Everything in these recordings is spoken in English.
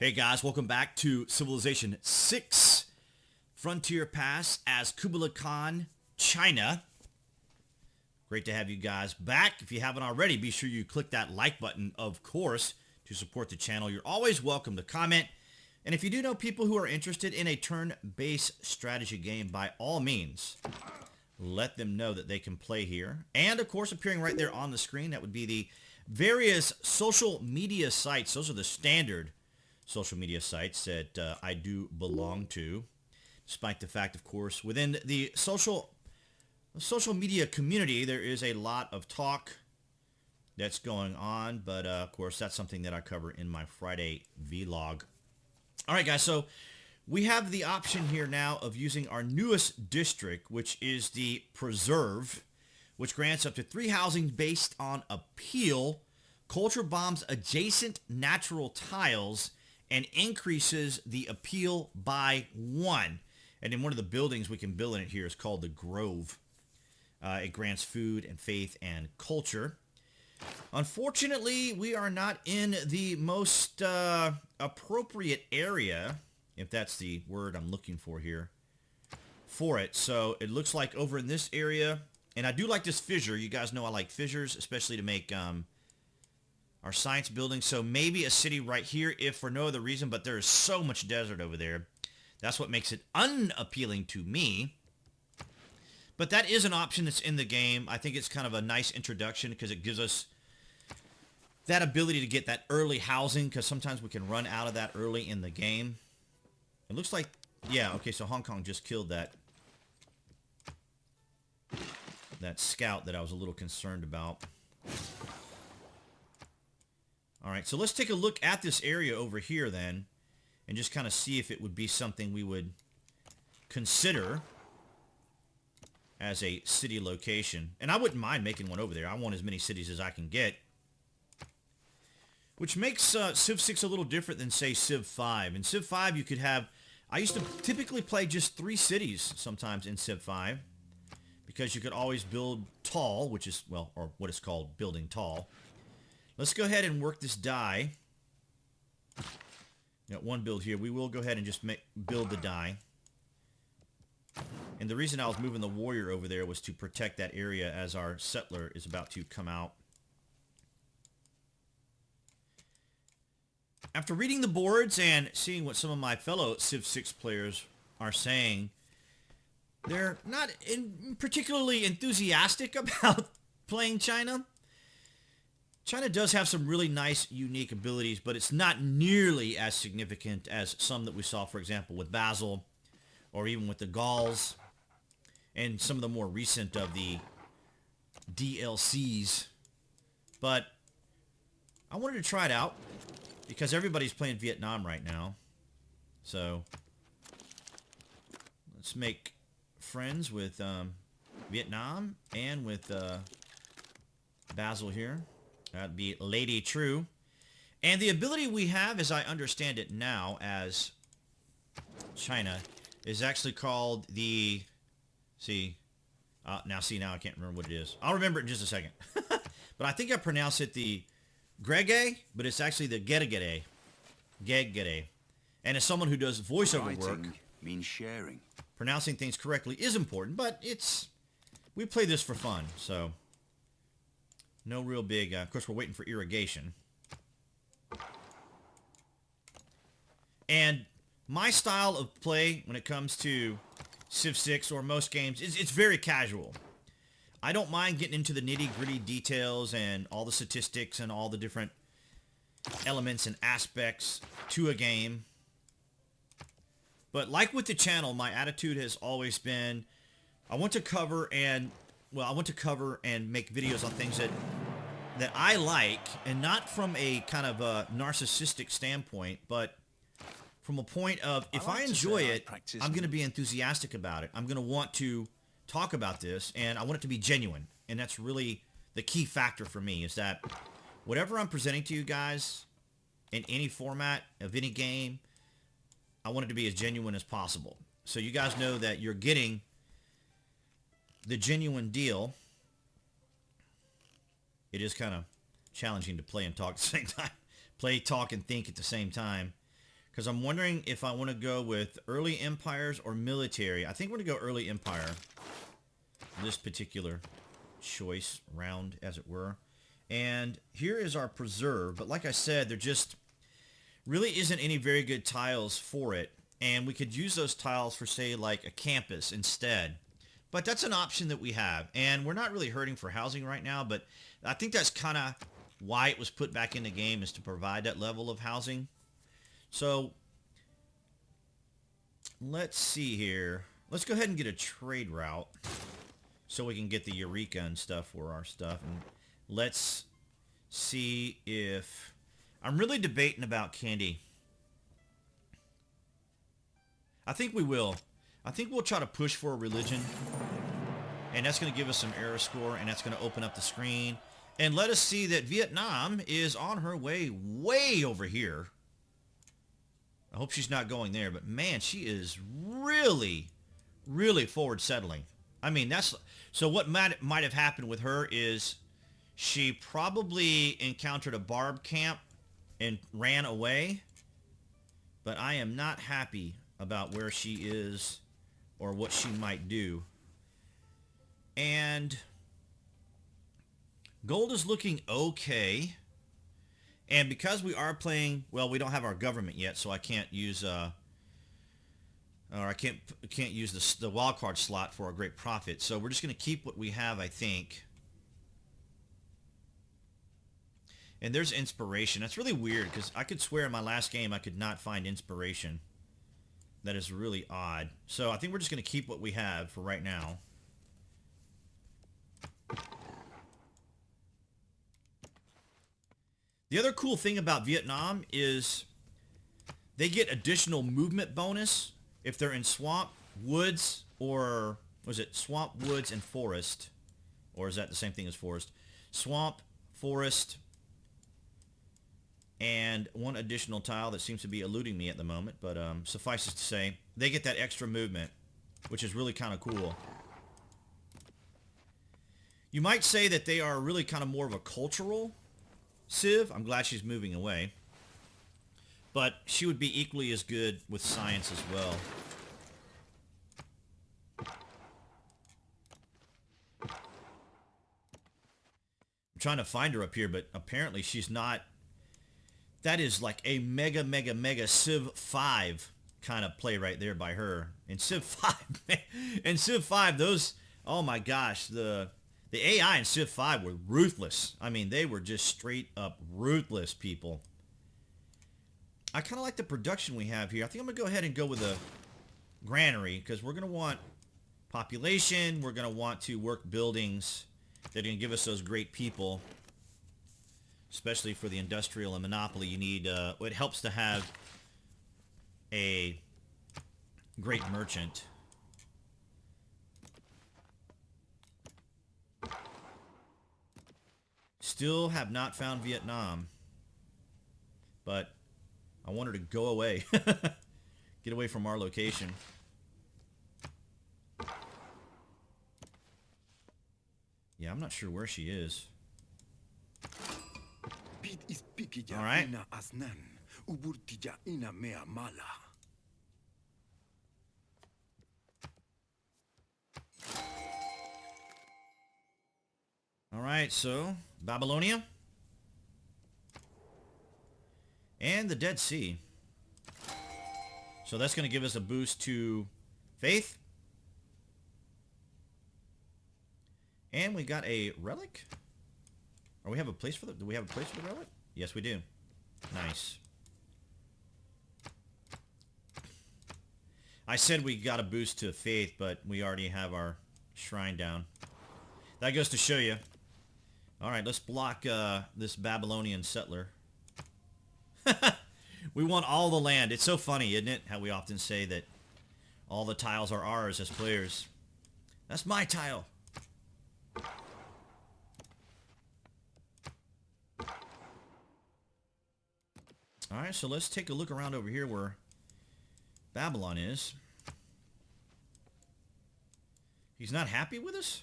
Hey guys, welcome back to Civilization 6 Frontier Pass as Kublai Khan, China. Great to have you guys back. If you haven't already, be sure you click that like button, of course, to support the channel. You're always welcome to comment. And if you do know people who are interested in a turn-based strategy game, by all means, let them know that they can play here. And, of course, appearing right there on the screen, that would be the various social media sites. Those are the standard social media sites that I do belong to, despite the fact, of course, within the social media community, there is a lot of talk that's going on, but of course, that's something that I cover in my Friday vlog. All right, guys, so we have the option here now of using our newest district, which is the Preserve, which grants up to 3 housing based on appeal, culture bombs adjacent natural tiles, and increases the appeal by 1. And in one of the buildings we can build in it here is called the Grove. It grants food and faith and culture. Unfortunately, we are not in the most appropriate area, if that's the word I'm looking for here, for it. So it looks like over in this area, and I do like this fissure. You guys know I like fissures, especially to make our science building. So maybe a city right here, if for no other reason, but there is so much desert over there. That's what makes it unappealing to me. But that is an option that's in the game. I think it's kind of a nice introduction because it gives us that ability to get that early housing, because sometimes we can run out of that early in the game. It looks like, yeah, okay, so Hong Kong just killed that scout that I was a little concerned about. All right, so let's take a look at this area over here then and just kind of see if it would be something we would consider as a city location. And I wouldn't mind making one over there. I want as many cities as I can get, which makes Civ 6 a little different than, say, Civ 5. In Civ 5, you could have... I used to typically play just 3 cities sometimes in Civ 5 because you could always build tall, which is, well, or what is called building tall. Let's go ahead and work this die. Got one build here. We will go ahead and just build the die. And the reason I was moving the warrior over there was to protect that area as our settler is about to come out. After reading the boards and seeing what some of my fellow Civ 6 players are saying, they're not particularly enthusiastic about playing China. China does have some really nice, unique abilities, but it's not nearly as significant as some that we saw, for example, with Basil, or even with the Gauls, and some of the more recent of the DLCs. But I wanted to try it out, because everybody's playing Vietnam right now. So let's make friends with Vietnam and with Basil here. That'd be Lady True. And the ability we have, as I understand it now, as China, is actually called the... now I can't remember what it is. I'll remember it in just a second. But I think I pronounce it the Grege, but it's actually the Gedegede. Gegede. And as someone who does voiceover work, means sharing. Pronouncing things correctly is important, but we play this for fun, so... No real big... of course, we're waiting for irrigation. And my style of play when it comes to Civ 6 or most games, it's very casual. I don't mind getting into the nitty-gritty details and all the statistics and all the different elements and aspects to a game. But like with the channel, my attitude has always been, I want to cover and make videos on things that I like, and not from a kind of a narcissistic standpoint, but from a point of, if I enjoy it, I'm going to be enthusiastic about it. I'm going to want to talk about this, and I want it to be genuine. And that's really the key factor for me, is that whatever I'm presenting to you guys in any format of any game, I want it to be as genuine as possible. So you guys know that you're getting the genuine deal. It is kind of challenging to play and talk at the same time. Play, talk, and think at the same time. because I'm wondering if I want to go with early empires or military. I think we're going to go early empire. This particular choice round, as it were. And here is our preserve. But like I said, there just really isn't any very good tiles for it. And we could use those tiles for, say, like a campus instead. But that's an option that we have. And we're not really hurting for housing right now, but I think that's kind of why it was put back in the game, is to provide that level of housing. So let's see here. Let's go ahead and get a trade route so we can get the Eureka and stuff for our stuff. And let's see if... I'm really debating about candy. I think we will. I think we'll try to push for a religion. And that's going to give us some error score, and that's going to open up the screen. And let us see that Vietnam is on her way over here. I hope she's not going there, but man, she is really, really forward settling. I mean, that's... So what might have happened with her is she probably encountered a barb camp and ran away. But I am not happy about where she is or what she might do. And gold is looking okay. And because we are playing, well, we don't have our government yet, so I can't use or I can't use the wildcard slot for a great profit. So we're just going to keep what we have, I think. And there's inspiration. That's really weird, because I could swear in my last game I could not find inspiration. That is really odd. So I think we're just going to keep what we have for right now. The other cool thing about Vietnam is they get additional movement bonus if they're in swamp, woods, or was it swamp, woods, and forest? Or is that the same thing as forest? Swamp, forest, and one additional tile that seems to be eluding me at the moment, but suffices to say, they get that extra movement, which is really kind of cool. You might say that they are really kind of more of a cultural civ. I'm glad she's moving away. But she would be equally as good with science as well. I'm trying to find her up here, but apparently she's not. That is like a mega, mega, mega Civ 5 kind of play right there by her. And Civ 5, and Civ 5, those, oh my gosh, the AI in Civ 5 were ruthless. I mean, they were just straight up ruthless people. I kind of like the production we have here. I think I'm going to go ahead and go with a granary, because we're going to want population. We're going to want to work buildings that are going to give us those great people. Especially for the industrial and monopoly, you need, it helps to have a great merchant. Still have not found Vietnam, but I want her to go away. Get away from our location. Yeah, I'm not sure where she is. All right. All right, so Babylonia and the Dead Sea. So that's going to give us a boost to faith. And we got a relic. Or we have a place for the... Do we have a place for the relic? Yes, we do. Nice. I said we got a boost to faith, but we already have our shrine down. That goes to show you. All right, let's block this Babylonian settler. We want all the land. It's so funny, isn't it? How we often say that all the tiles are ours as players. That's my tile. All right, so let's take a look around over here where Babylon is. He's not happy with us?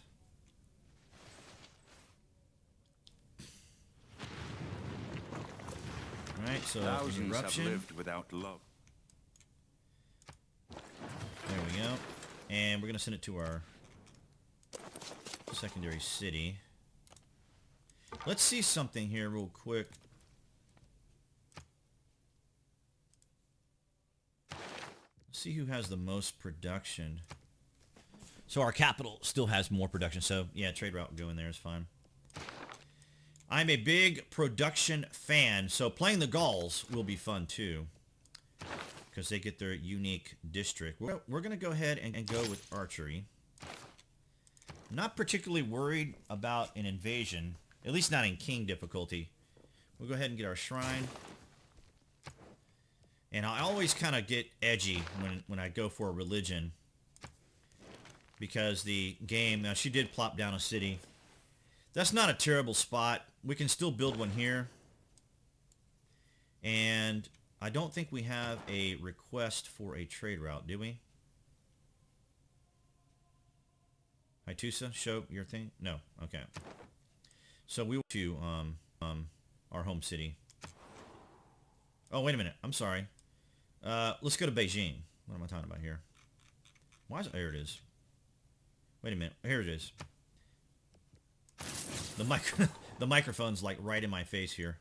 All right, so Thousands eruption. have lived without love. There we go. And we're going to send it to our secondary city. Let's see something here real quick. Let's see who has the most production. So our capital still has more production. So yeah, trade route go in there is fine. I'm a big production fan. So playing the Gauls will be fun too, because they get their unique district. We're going to go ahead and go with archery. Not particularly worried about an invasion, at least not in king difficulty. We'll go ahead and get our shrine. And I always kind of get edgy when I go for a religion, because the game, now she did plop down a city. That's not a terrible spot. We can still build one here. And I don't think we have a request for a trade route, do we? Haitusa, show your thing? No, okay. So we went to our home city. Oh, wait a minute. I'm sorry. Let's go to Beijing. What am I talking about here? Why is it? There it is. Wait a minute. Here it is. The microphone's like right in my face here.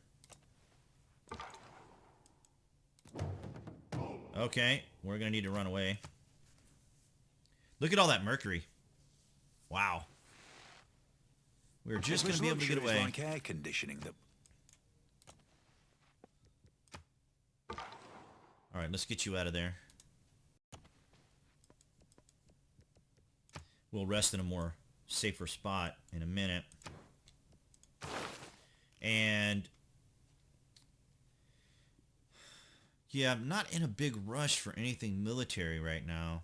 Okay, we're gonna need to run away. Look at all that mercury. Wow. We're just gonna be able to get away. Like air conditioning them. All right, let's get you out of there. We'll rest in a more safer spot in a minute. And yeah, I'm not in a big rush for anything military right now.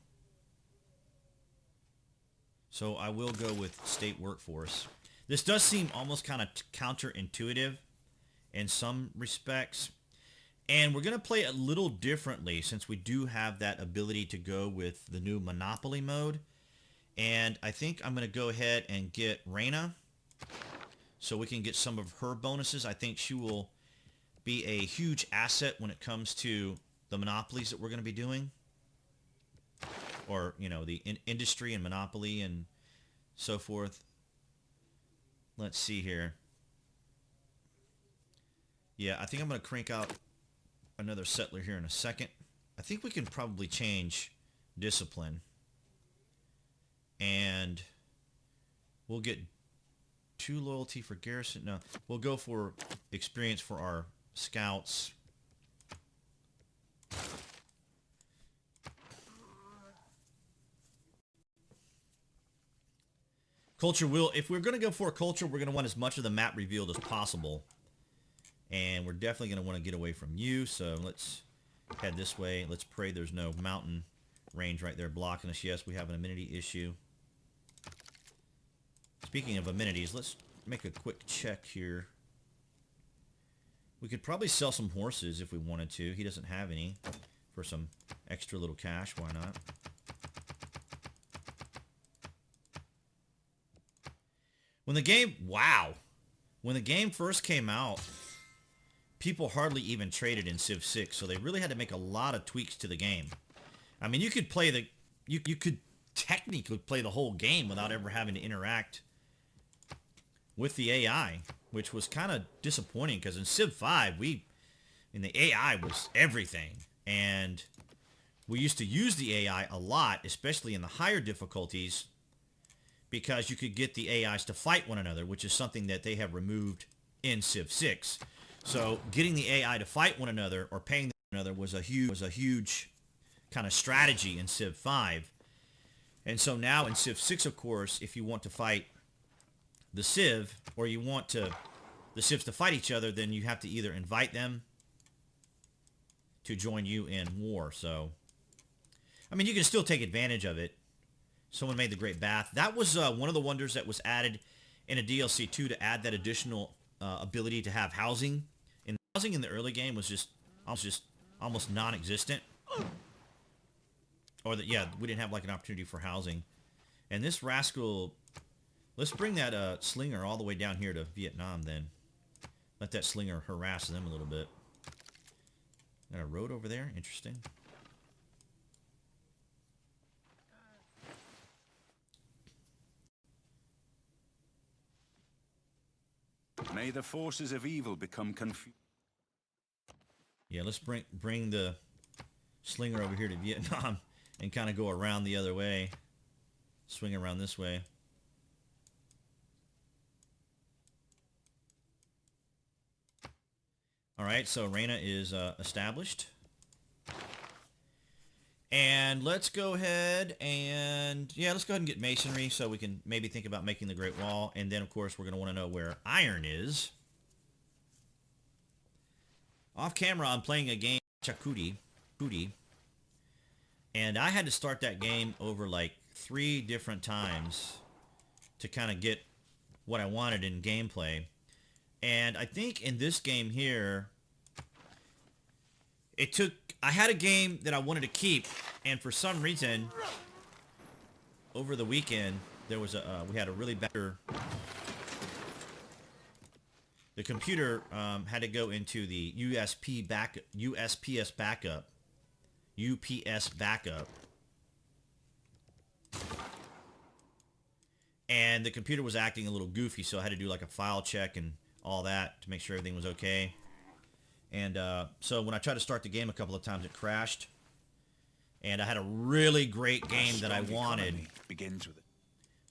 So I will go with state workforce. This does seem almost kind of counterintuitive in some respects. And we're going to play it a little differently, since we do have that ability to go with the new Monopoly mode. And I think I'm going to go ahead and get Reina, so we can get some of her bonuses. I think she will be a huge asset when it comes to the monopolies that we're going to be doing. Or, you know, the industry and monopoly and so forth. Let's see here. Yeah, I think I'm going to crank out another settler here in a second. I think we can probably change discipline. And we'll get 2 loyalty for garrison. No, we'll go for experience for our scouts. Culture will, if we're going to go for a culture, we're going to want as much of the map revealed as possible. And we're definitely going to want to get away from you. So let's head this way. Let's pray there's no mountain range right there blocking us. Yes, we have an amenity issue. Speaking of amenities, let's make a quick check here. We could probably sell some horses if we wanted to. He doesn't have any. For some extra little cash, why not? When the game, wow. When the game first came out, people hardly even traded in Civ 6, so they really had to make a lot of tweaks to the game. I mean, you could play the, you could technically play the whole game without ever having to interact with the AI, which was kind of disappointing, because in Civ 5, the AI was everything, and we used to use the AI a lot, especially in the higher difficulties, because you could get the AIs to fight one another, which is something that they have removed in Civ 6. So getting the AI to fight one another or paying one another was a huge kind of strategy in Civ 5. And so now in Civ 6, of course, if you want to fight the Civ, or you want the Civs to fight each other, then you have to either invite them to join you in war. So, I mean, you can still take advantage of it. Someone made the Great Bath. That was one of the wonders that was added in a DLC 2 to add that additional ability to have housing. And housing in the early game was just almost non-existent. Or that, yeah, we didn't have like an opportunity for housing. And this rascal, let's bring that slinger all the way down here to Vietnam then. Let that slinger harass them a little bit. Got a road over there, interesting. May the forces of evil become confused. Yeah, let's bring the slinger over here to Vietnam and kind of go around the other way. Swing around this way. All right, so Reina is established. And let's go ahead and, yeah, let's go ahead and get masonry so we can maybe think about making the Great Wall. And then, of course, we're going to want to know where iron is. Off camera, I'm playing a game, Chakudi, and I had to start that game over like 3 different times to kind of get what I wanted in gameplay. And I think in this game here, I had a game that I wanted to keep, and for some reason, over the weekend, there was we had a really bad, the computer had to go into the USPS backup, UPS backup, and the computer was acting a little goofy, so I had to do like a file check and all that to make sure everything was okay. And so when I tried to start the game a couple of times, it crashed. And I had a really great game that I wanted begins with it.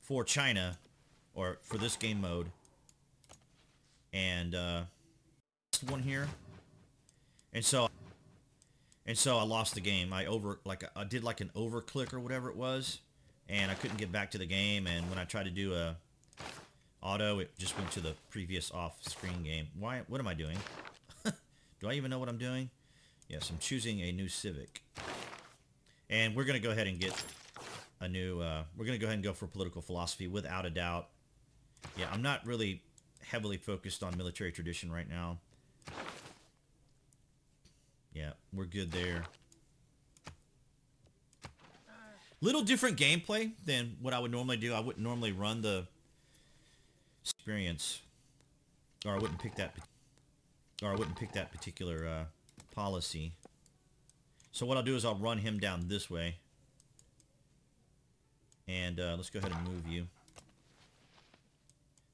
For China, or for this game mode. And one here. And so I lost the game. I did like an overclick or whatever it was, and I couldn't get back to the game. And when I tried to do a auto, it just went to the previous off-screen game. What am I doing? Do I even know what I'm doing? Yes, I'm choosing a new Civic. And we're going to go ahead and get a new, we're going to go ahead and go for political philosophy without a doubt. Yeah, I'm not really heavily focused on military tradition right now. Yeah, we're good there. Little different gameplay than what I would normally do. I wouldn't normally run the experience, or I wouldn't pick that particular policy. So what I'll do is I'll run him down this way. And let's go ahead and move you.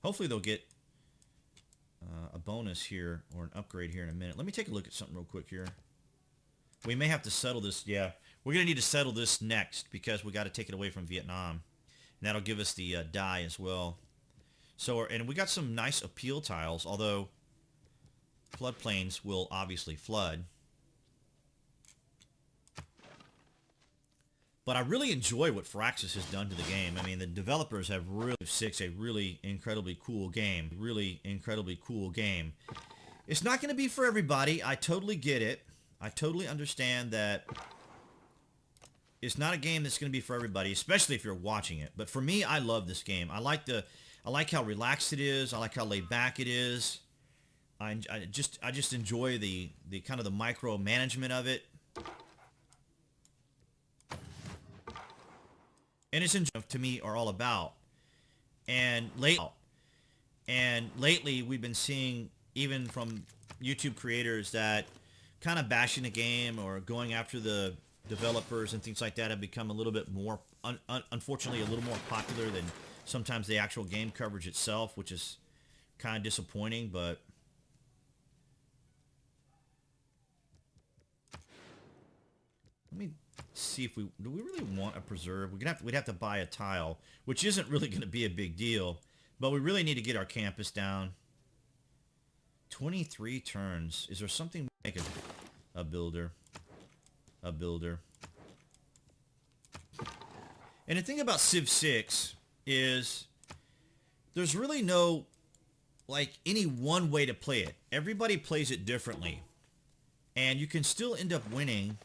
Hopefully they'll get a bonus here, or an upgrade here in a minute. Let me take a look at something real quick here. We may have to settle this. Yeah, we're going to need to settle this next because we got to take it away from Vietnam. And that'll give us the die as well. So, and we got some nice appeal tiles, although floodplains will obviously flood. But I really enjoy what Firaxis has done to the game. I mean, the developers have really a really incredibly cool game. It's not going to be for everybody. I totally get it. I totally understand that it's not a game that's going to be for everybody, especially if you're watching it. But for me, I love this game. I like how relaxed it is. I like how laid back it is. I just enjoy the kind of the micromanagement of it. And it's to me are all about. And lately we've been seeing, even from YouTube creators, that kind of bashing the game or going after the developers and things like that have become a little bit more, unfortunately, a little more popular than sometimes the actual game coverage itself, which is kind of disappointing. But let me see if do we really want a preserve? We'd have to buy a tile, which isn't really going to be a big deal, but we really need to get our campus down. 23 turns. Is there something we make a builder? And the thing about Civ 6 is there's really no any one way to play it. Everybody plays it differently, and you can still end up winning.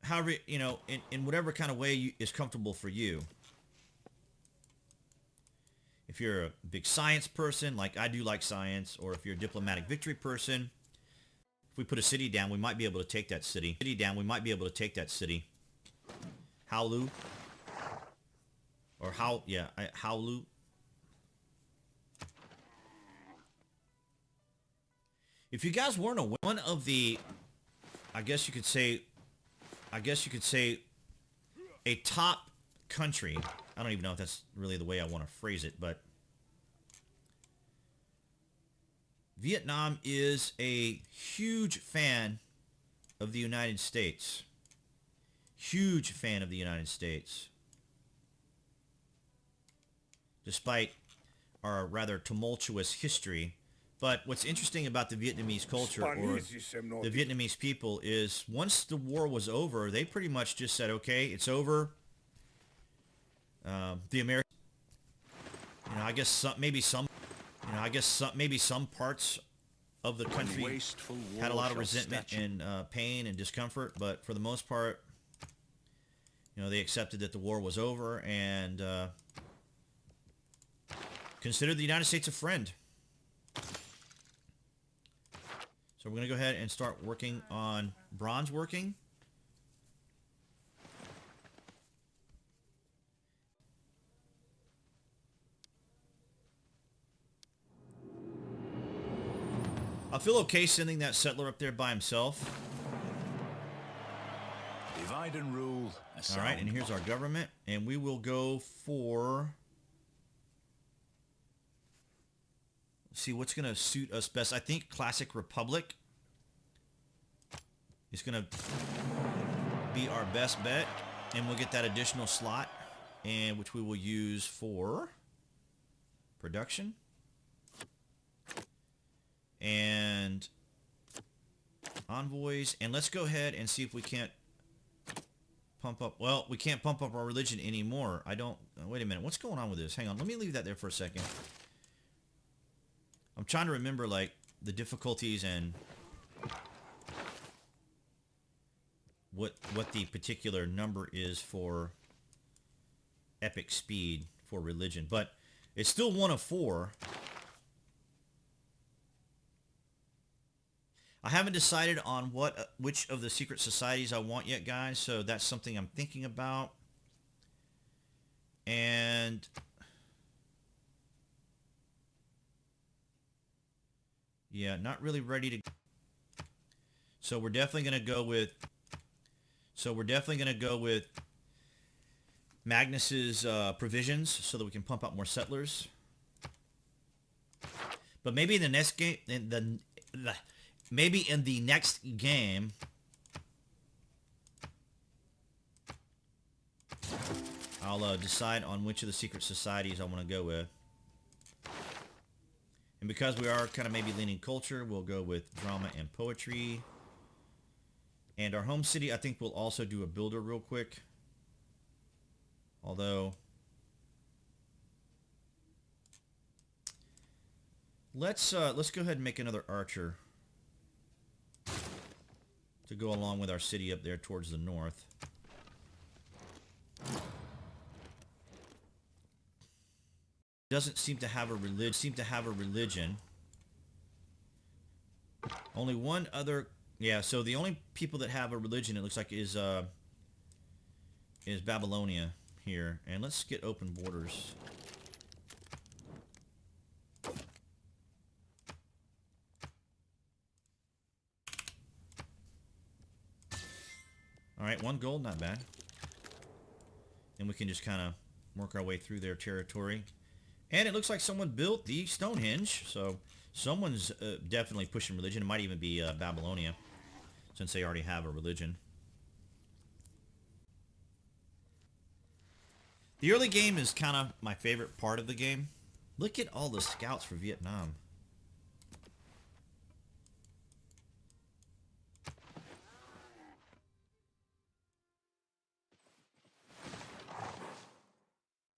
However, in whatever kind of way is comfortable for you. If you're a big science person, like I do like science, or if you're a diplomatic victory person, if we put a city down, we might be able to take that city. Howlu. Or Howlu. If you guys weren't aware, one of the, I guess you could say a top country. I don't even know if that's really the way I want to phrase it, but Vietnam is a huge fan of the United States. Huge fan of the United States. Despite our rather tumultuous history. But what's interesting about the Vietnamese culture or the Vietnamese people is once the war was over, they pretty much just said, okay, it's over. The Americans, I guess maybe some parts of the country had a lot of resentment and pain and discomfort, but for the most part, they accepted that the war was over and considered the United States a friend. So we're going to go ahead and start working on bronze working. I feel okay sending that settler up there by himself. Divide and rule. All right, and here's our government, and we will go for... see what's going to suit us best. I think Classic Republic is going to be our best bet, and we'll get that additional slot, and which we will use for production and envoys. And let's go ahead and see if we can't pump up. Well, we can't pump up our religion anymore. Wait a minute. What's going on with this? Hang on. Let me leave that there for a second. I'm trying to remember, like, the difficulties and what the particular number is for epic speed for religion. But it's still 1 of 4. I haven't decided on which of the secret societies I want yet, guys. So that's something I'm thinking about. And... yeah, not really ready to... So we're definitely going to go with Magnus's provisions so that we can pump out more settlers. But maybe in the next game, maybe in the next game, I'll decide on which of the secret societies I want to go with. And because we are kind of maybe leaning culture, we'll go with drama and poetry. And our home city, I think we'll also do a builder real quick. Although, let's go ahead and make another archer to go along with our city up there towards the north. Doesn't seem to have a religion. Only one other... yeah, so the only people that have a religion, it looks like, is Babylonia here. And let's get open borders. Alright, 1 gold, not bad. And we can just kind of work our way through their territory. And it looks like someone built the Stonehenge, so someone's definitely pushing religion. It might even be Babylonia, since they already have a religion. The early game is kind of my favorite part of the game. Look at all the scouts for Vietnam.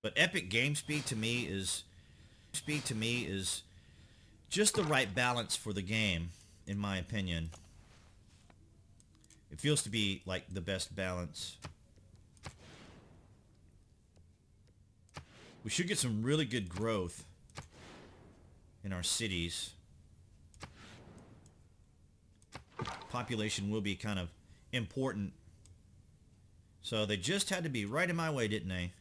But epic game speed to me is just the right balance for the game, in my opinion. It feels to be like the best balance. We should get some really good growth in our cities. Population will be kind of important. So they just had to be right in my way, didn't they?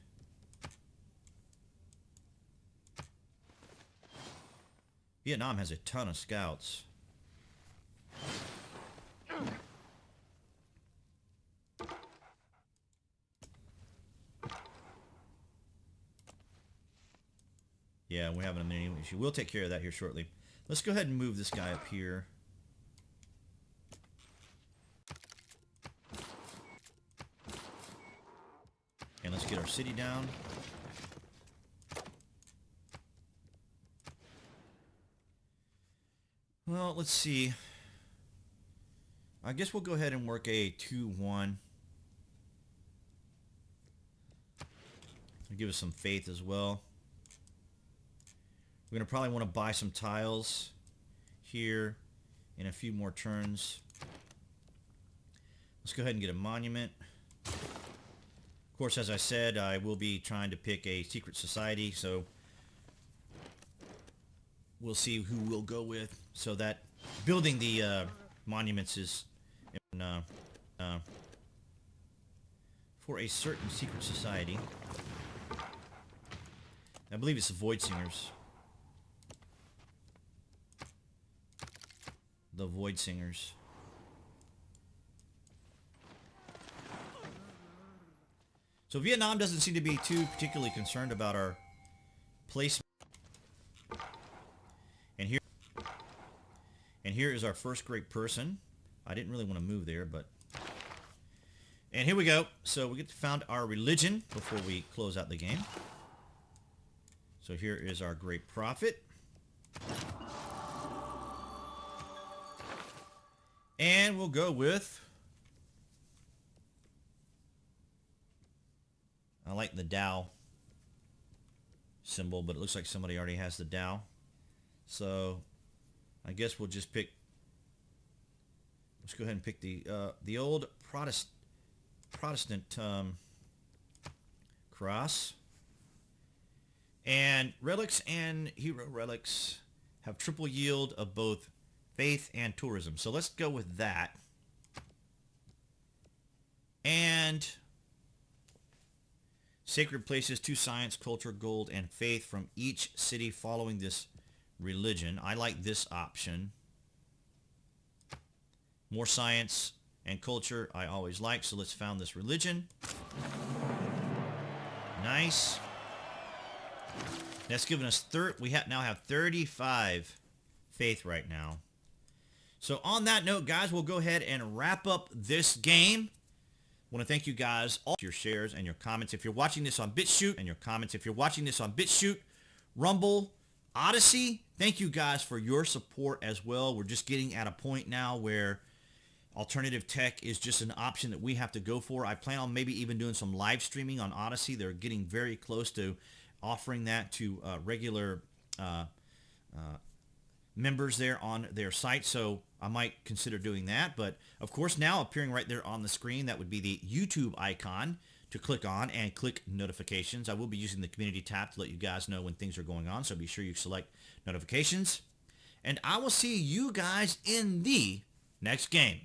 Vietnam has a ton of scouts. Yeah, we're having a mini issue. We'll take care of that here shortly. Let's go ahead and move this guy up here. And let's get our city down. Well, let's see. I guess we'll go ahead and work a 2-1. Give us some faith as well. We're going to probably want to buy some tiles here in a few more turns. Let's go ahead and get a monument. Of course, as I said, I will be trying to pick a secret society, so we'll see who we'll go with. So that building the monuments is for a certain secret society. I believe it's the Void Singers. The Void Singers. So Vietnam doesn't seem to be too particularly concerned about our placement. And here is our first great person. I didn't really want to move there, but... And here we go. So we get to found our religion before we close out the game. So here is our great prophet. And we'll go with... I like the Tao symbol, but it looks like somebody already has the Tao. So I guess we'll just pick... Let's go ahead and pick the old Protestant cross. And relics and hero relics have triple yield of both faith and tourism. So let's go with that. And sacred places, 2 science, culture, gold, and faith from each city following this religion. I like this option. More science and culture I always like, so let's found this religion. Nice. That's given us we now have 35 faith right now. So on that note, guys, we'll go ahead and wrap up this game. I want to thank you guys all for your shares and your comments. If you're watching this on BitChute, Rumble, Odyssey, thank you guys for your support as well. We're just getting at a point now where alternative tech is just an option that we have to go for. I plan on maybe even doing some live streaming on Odyssey. They're getting very close to offering that to regular members there on their site, so I might consider doing that. But of course, now appearing right there on the screen, that would be the YouTube icon to click on and click notifications. I will be using the community tab to let you guys know when things are going on, so be sure you select notifications. And I will see you guys in the next game.